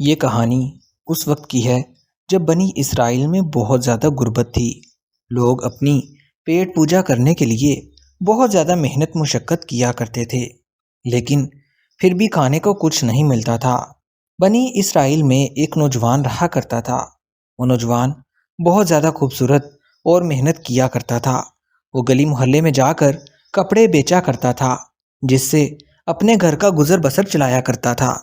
یہ کہانی اس وقت کی ہے جب بنی اسرائیل میں بہت زیادہ غربت تھی۔ لوگ اپنی پیٹ پوجا کرنے کے لیے بہت زیادہ محنت مشقت کیا کرتے تھے، لیکن پھر بھی کھانے کو کچھ نہیں ملتا تھا۔ بنی اسرائیل میں ایک نوجوان رہا کرتا تھا۔ وہ نوجوان بہت زیادہ خوبصورت اور محنت کیا کرتا تھا۔ وہ گلی محلے میں جا کر کپڑے بیچا کرتا تھا، جس سے اپنے گھر کا گزر بسر چلایا کرتا تھا۔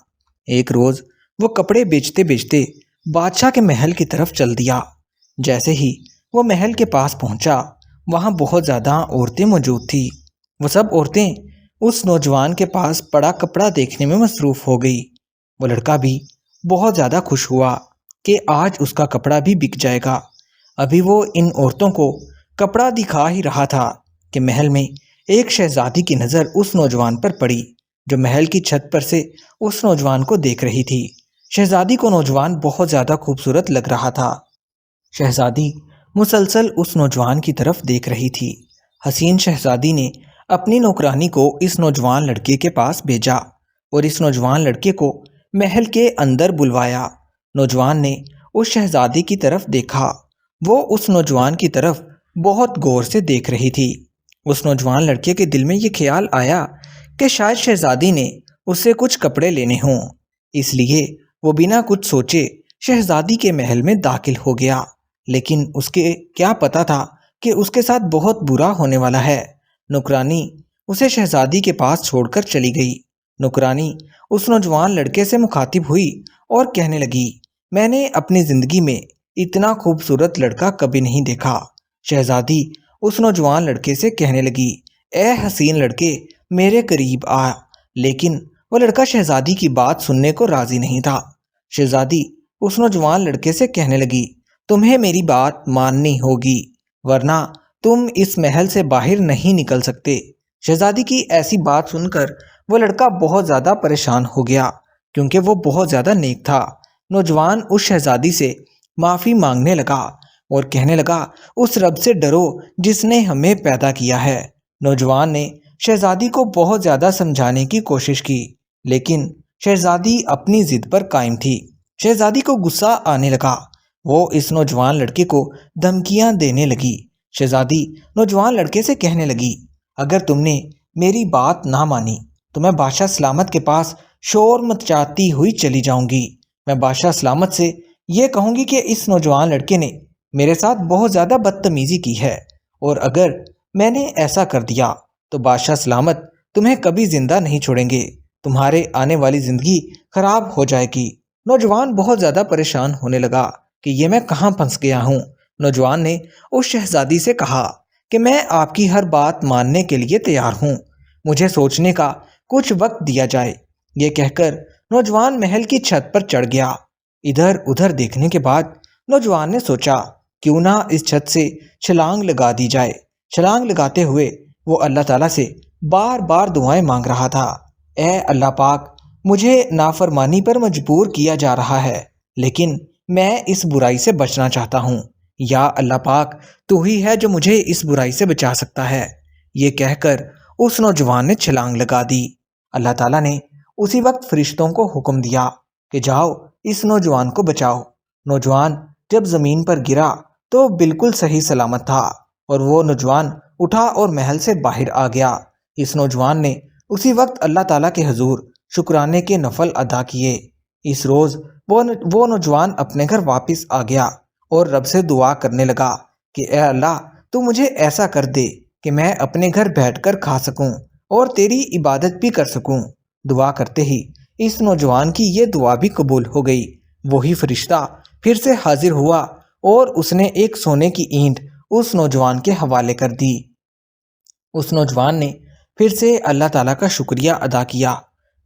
ایک روز وہ کپڑے بیچتے بیچتے بادشاہ کے محل کی طرف چل دیا۔ جیسے ہی وہ محل کے پاس پہنچا، وہاں بہت زیادہ عورتیں موجود تھیں۔ وہ سب عورتیں اس نوجوان کے پاس پڑا کپڑا دیکھنے میں مصروف ہو گئی۔ وہ لڑکا بھی بہت زیادہ خوش ہوا کہ آج اس کا کپڑا بھی بک جائے گا۔ ابھی وہ ان عورتوں کو کپڑا دکھا ہی رہا تھا کہ محل میں ایک شہزادی کی نظر اس نوجوان پر پڑی، جو محل کی چھت پر سے اس نوجوان کو دیکھ رہی تھی۔ شہزادی کو نوجوان بہت زیادہ خوبصورت لگ رہا تھا۔ شہزادی مسلسل اس نوجوان کی طرف دیکھ رہی تھی۔ حسین شہزادی نے اپنی نوکرانی کو اس نوجوان لڑکے کے پاس بھیجا اور اس نوجوان لڑکے کو محل کے اندر بلوایا۔ نوجوان نے اس شہزادی کی طرف دیکھا۔ وہ اس نوجوان کی طرف بہت غور سے دیکھ رہی تھی۔ اس نوجوان لڑکے کے دل میں یہ خیال آیا کہ شاید شہزادی نے اس سے کچھ کپڑے لینے ہوں، اس لیے وہ بنا کچھ سوچے شہزادی کے محل میں داخل ہو گیا۔ لیکن اس کے کیا پتا تھا کہ اس کے ساتھ بہت برا ہونے والا ہے۔ نوکرانی اسے شہزادی کے پاس چھوڑ کر چلی گئی۔ نوکرانی اس نوجوان لڑکے سے مخاطب ہوئی اور کہنے لگی، میں نے اپنی زندگی میں اتنا خوبصورت لڑکا کبھی نہیں دیکھا۔ شہزادی اس نوجوان لڑکے سے کہنے لگی، اے حسین لڑکے، میرے قریب آ۔ لیکن وہ لڑکا شہزادی کی بات سننے کو راضی نہیں تھا۔ شہزادی اس نوجوان لڑکے سے کہنے لگی، تمہیں میری بات ماننی ہوگی، ورنہ تم اس محل سے باہر نہیں نکل سکتے۔ شہزادی کی ایسی بات سن کر وہ لڑکا بہت زیادہ پریشان ہو گیا، کیونکہ وہ بہت زیادہ نیک تھا۔ نوجوان اس شہزادی سے معافی مانگنے لگا اور کہنے لگا، اس رب سے ڈرو جس نے ہمیں پیدا کیا ہے۔ نوجوان نے شہزادی کو بہت زیادہ سمجھانے کی کوشش کی، لیکن شہزادی اپنی ضد پر قائم تھی۔ شہزادی کو غصہ آنے لگا۔ وہ اس نوجوان لڑکے کو دھمکیاں دینے لگی۔ شہزادی نوجوان لڑکے سے کہنے لگی، اگر تم نے میری بات نہ مانی تو میں بادشاہ سلامت کے پاس شور مچاتی ہوئی چلی جاؤں گی۔ میں بادشاہ سلامت سے یہ کہوں گی کہ اس نوجوان لڑکے نے میرے ساتھ بہت زیادہ بدتمیزی کی ہے، اور اگر میں نے ایسا کر دیا تو بادشاہ سلامت تمہیں کبھی زندہ نہیں چھوڑیں گے۔ تمہارے آنے والی زندگی خراب ہو جائے گی۔ نوجوان بہت زیادہ پریشان ہونے لگا کہ یہ میں کہاں پھنس گیا ہوں۔ نوجوان نے اس شہزادی سے کہا کہ میں آپ کی ہر بات ماننے کے لیے تیار ہوں، مجھے سوچنے کا کچھ وقت دیا جائے۔ یہ کہہ کر نوجوان محل کی چھت پر چڑھ گیا۔ ادھر ادھر دیکھنے کے بعد نوجوان نے سوچا، کیوں نہ اس چھت سے چھلانگ لگا دی جائے۔ چھلانگ لگاتے ہوئے وہ اللہ تعالیٰ سے بار بار دعائیں مانگ رہا تھا، اے اللہ پاک، مجھے نافرمانی پر مجبور کیا جا رہا ہے، لیکن میں اس برائی سے بچنا چاہتا ہوں۔ یا اللہ پاک، تو ہی ہے جو مجھے اس برائی سے بچا سکتا ہے۔ یہ کہہ کر اس نوجوان نے چھلانگ لگا دی۔ اللہ تعالیٰ نے اسی وقت فرشتوں کو حکم دیا کہ جاؤ اس نوجوان کو بچاؤ۔ نوجوان جب زمین پر گرا تو بالکل صحیح سلامت تھا، اور وہ نوجوان اٹھا اور محل سے باہر آ گیا۔ اس نوجوان نے اسی وقت اللہ تعالیٰ کے حضور شکرانے کے نفل ادا کیے۔ اس روز وہ نوجوان اپنے گھر واپس آ گیا اور رب سے دعا کرنے لگا کہ اے اللہ، تو مجھے ایسا کر دے کہ میں اپنے گھر بیٹھ کر کھا سکوں اور تیری عبادت بھی کر سکوں۔ دعا کرتے ہی اس نوجوان کی یہ دعا بھی قبول ہو گئی۔ وہی فرشتہ پھر سے حاضر ہوا اور اس نے ایک سونے کی اینٹ اس نوجوان کے حوالے کر دی۔ اس نوجوان نے پھر سے اللہ تعالیٰ کا شکریہ ادا کیا۔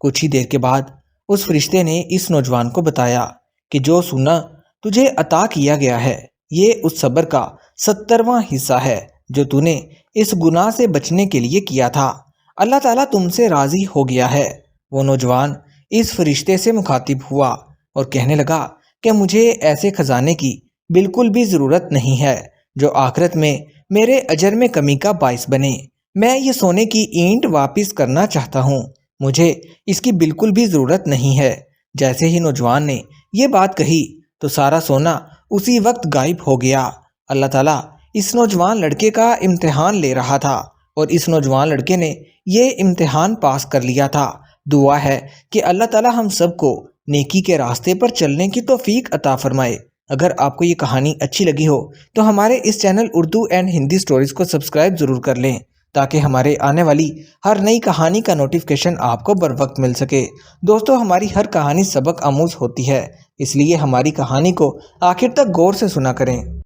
کچھ ہی دیر کے بعد اس فرشتے نے اس نوجوان کو بتایا کہ جو سونا تجھے عطا کیا گیا ہے، یہ اس صبر کا 70واں حصہ ہے جو تو نے اس گناہ سے بچنے کے لیے کیا تھا۔ اللہ تعالیٰ تم سے راضی ہو گیا ہے۔ وہ نوجوان اس فرشتے سے مخاطب ہوا اور کہنے لگا کہ مجھے ایسے خزانے کی بالکل بھی ضرورت نہیں ہے جو آخرت میں میرے اجر میں کمی کا باعث بنے۔ میں یہ سونے کی اینٹ واپس کرنا چاہتا ہوں، مجھے اس کی بالکل بھی ضرورت نہیں ہے۔ جیسے ہی نوجوان نے یہ بات کہی تو سارا سونا اسی وقت غائب ہو گیا۔ اللہ تعالیٰ اس نوجوان لڑکے کا امتحان لے رہا تھا اور اس نوجوان لڑکے نے یہ امتحان پاس کر لیا تھا۔ دعا ہے کہ اللہ تعالیٰ ہم سب کو نیکی کے راستے پر چلنے کی توفیق عطا فرمائے۔ اگر آپ کو یہ کہانی اچھی لگی ہو تو ہمارے اس channel Urdu and Hindi stories کو سبسکرائب ضرور کر لیں تاکہ ہمارے آنے والی ہر نئی کہانی کا نوٹیفیکیشن آپ کو بر وقت مل سکے۔ دوستو، ہماری ہر کہانی سبق آموز ہوتی ہے، اس لیے ہماری کہانی کو آخر تک غور سے سنا کریں۔